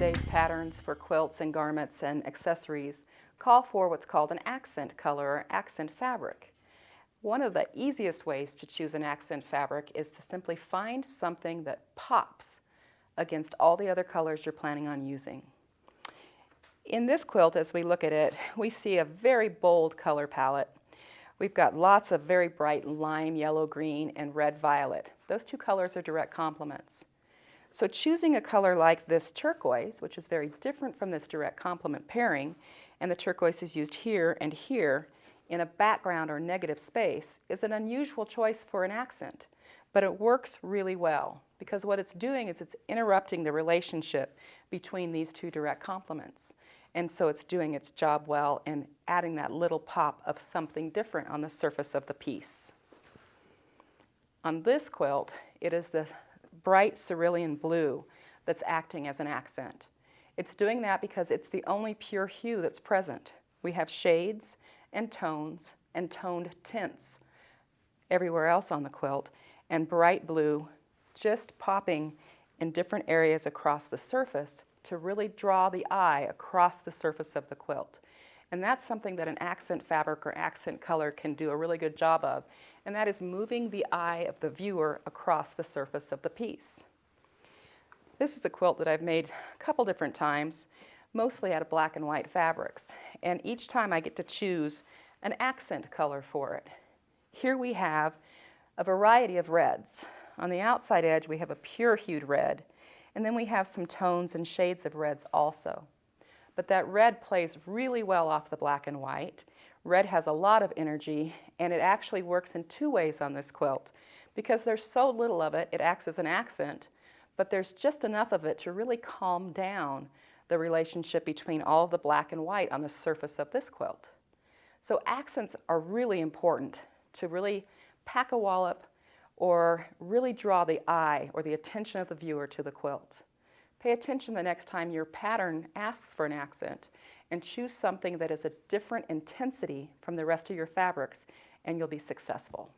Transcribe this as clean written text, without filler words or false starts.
today's patterns for quilts and garments and accessories call for what's called an accent color or accent fabric. One of the easiest ways to choose an accent fabric is to simply find something that pops against all the other colors you're planning on using. In this quilt, as we look at it, we see a very bold color palette. We've got lots of very bright lime, yellow, green, and red, violet. Those two colors are direct complements. So choosing a color like this turquoise, which is very different from this direct complement pairing, and the turquoise is used here and here in a background or negative space, is an unusual choice for an accent. But it works really well because what it's doing is it's interrupting the relationship between these two direct complements. And so it's doing its job well and adding that little pop of something different on the surface of the piece. On this quilt, it is the bright cerulean blue that's acting as an accent. It's doing that because it's the only pure hue that's present. We have shades and tones and toned tints everywhere else on the quilt, and bright blue just popping in different areas across the surface to really draw the eye across the surface of the quilt. And that's something that an accent fabric or accent color can do a really good job of, and that is moving the eye of the viewer across the surface of the piece. This is a quilt that I've made a couple different times, mostly out of black and white fabrics, and each time I get to choose an accent color for it. Here we have a variety of reds. On the outside edge we have a pure hued red, and then we have some tones and shades of reds also. But that red plays really well off the black and white. Red has a lot of energy, and it actually works in two ways on this quilt. Because there's so little of it, it acts as an accent, but there's just enough of it to really calm down the relationship between all of the black and white on the surface of this quilt. So accents are really important to really pack a wallop or really draw the eye or the attention of the viewer to the quilt. Pay attention the next time your pattern asks for an accent and choose something that is a different intensity from the rest of your fabrics, and you'll be successful.